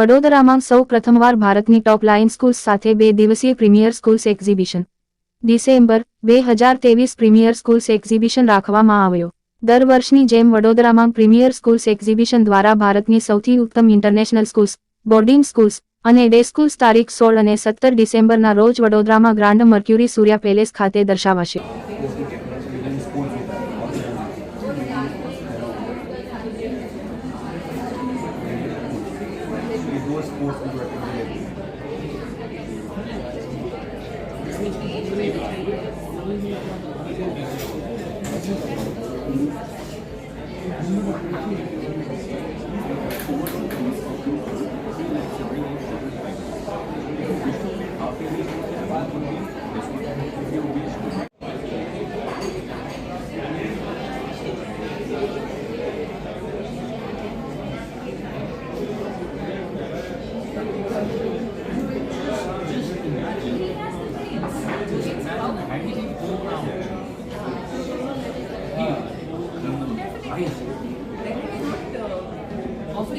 વડોદરામાં સૌ પ્રથમવાર ભારતની ટોપ લાઇન સ્કૂલ્સ સાથે 2 દિવસીય premier schools exhibition December 2023 premier schools exhibition રાખવામાં આવ્યો। દર વર્ષની જેમ વડોદરામાં પ્રીમિયર સ્કૂલ્સ એક્ઝિબિશન દ્વારા ભારતની સૌથી ઉત્તમ ઇન્ટરનેશનલ સ્કૂલ્સ, બોર્ડિંગ સ્કૂલ્સ અને ડે સ્કૂલ્સ તારીખ 16 અને 17 ડિસેમ્બરના રોજ વડોદરામાં ગ્રાન્ડ મર્ક્યુરી સૂર્યા પેલેસ ખાતે દર્શાવાશે।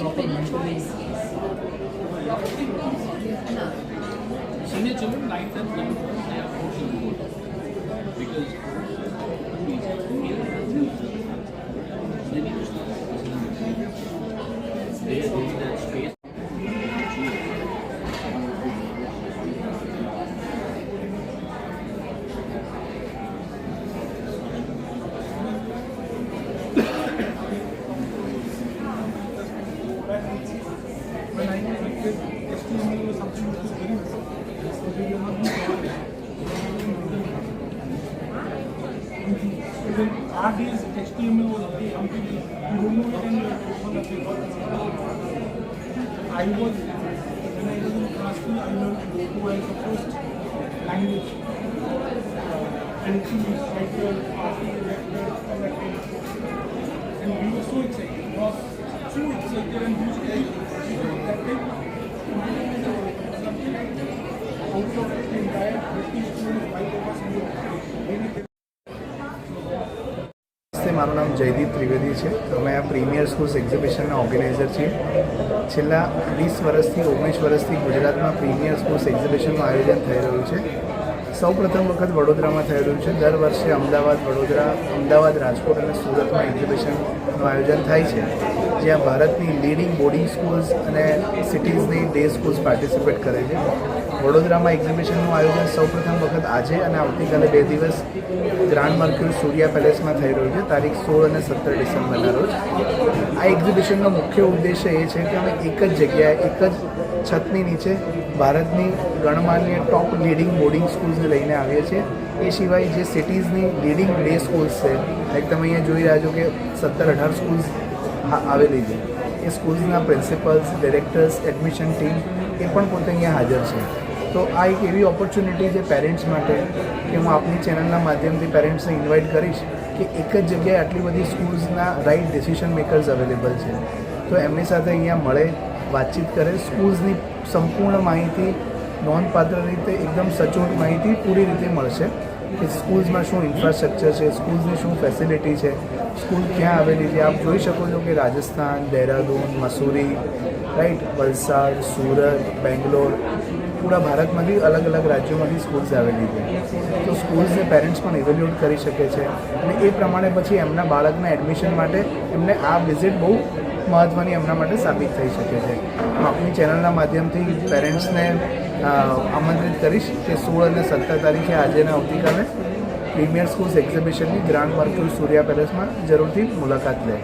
Offering many choice, yes. Senior children like that when they are forced to go because they need to start. They need that space. When I was a kid, HTML was something which was very basic. So we were not even our days, HTML was something you don't know it and you open up when I was in class 2, I learned Goku as the first language. Anything you write your RT, and we were so excited. It was so excited and used to that day. Out of the entire British students, 5 of us knew. મારું નામ જયદીપ ત્રિવેદી છે। અમે આ premier schools એક્ઝિબિશનના organiser છીએ। છેલ્લા 20 વર્ષથી 19 વર્ષથી ગુજરાતમાં પ્રીમિયર સ્કૂલ્સ એક્ઝિબિશનનું આયોજન થઈ રહ્યું છે। સૌ પ્રથમ વખત વડોદરામાં થઈ રહ્યું છે। દર વર્ષે અમદાવાદ, વડોદરા, અમદાવાદ, રાજકોટ અને સુરતમાં એક્ઝિબિશનનું આયોજન થાય છે, જ્યાં ભારતની લીડિંગ બોર્ડિંગ સ્કૂલ્સ અને સિટીઝની ડે સ્કૂલ્સ પાર્ટિસિપેટ કરે છે। વડોદરામાં એક્ઝિબિશનનું આયોજન સૌપ્રથમ વખત આજે અને આવતીકાલે 2 દિવસ ગ્રાન્ડ મર્ક્યુરી સૂર્યા પેલેસમાં થઈ રહ્યું છે, તારીખ 16 અને 17 ડિસેમ્બરના રોજ। આ એક્ઝિબિશનનો મુખ્ય ઉદ્દેશ્ય એ છે કે અમે એક જ જગ્યાએ, એક જ છતની નીચે ભારતની ગણમાન્ય ટોપ લીડિંગ બોર્ડિંગ સ્કૂલ્સને લઈને આવીએ છીએ। એ સિવાય જે સિટીઝની લીડિંગ ડે સ્કૂલ્સ છે, લાઈક તમે અહીંયા જોઈ રહ્યા છો કે 17-18 સ્કૂલ્સ આવેલી છે, એ સ્કૂલ્સના પ્રિન્સિપલ્સ, ડિરેક્ટર્સ, એડમિશન ટીમ એ પણ પોતે અહીંયા હાજર છે। તો આ એક એવી ઓપોર્ચ્યુનિટી છે પેરેન્ટ્સ માટે કે હું આપની ચેનલના માધ્યમથી પેરેન્ટ્સને ઇન્વાઇટ કરીશ કે એક જ જગ્યાએ આટલી બધી સ્કૂલ્સના રાઇટ ડિસિઝન મેકર્સ અવેલેબલ છે, તો એમની સાથે અહીંયા મળે, વાતચીત કરે, સ્કૂલ્સની સંપૂર્ણ માહિતી નોંધપાત્ર રીતે એકદમ સચોટ માહિતી પૂરી રીતે મળશે કે સ્કૂલ્સમાં શું ઇન્ફ્રાસ્ટ્રક્ચર છે, સ્કૂલ્સની શું ફેસિલિટી છે, સ્કૂલ ક્યાં આવેલી છે। આપ જોઈ શકો છો કે રાજસ્થાન, દહેરાદૂન, મસૂરી, રાઈટ, વલસાડ, સુરત, બેંગ્લોર, પૂરા ભારતમાંથી અલગ અલગ રાજ્યોમાંથી સ્કૂલ્સ આવેલી છે। તો સ્કૂલ્સને પેરેન્ટ્સ પણ ઇવેલ્યુએટ કરી શકે છે અને એ પ્રમાણે પછી એમના બાળકના એડમિશન માટે એમને આ વિઝિટ બહુ મહત્ત્વની એમના માટે સાબિત થઈ શકે છે। હું આપની ચેનલના માધ્યમથી પેરેન્ટ્સને આમંત્રિત કરીશ કે 16 અને 17 તારીખે આજે અને આવતીકાલે પ્રીમિયર સ્કૂલ્સ એક્ઝિબિશનની ગ્રાન્ડ મર્ક્યુરી સૂર્યા પેલેસમાં જરૂરથી મુલાકાત લે।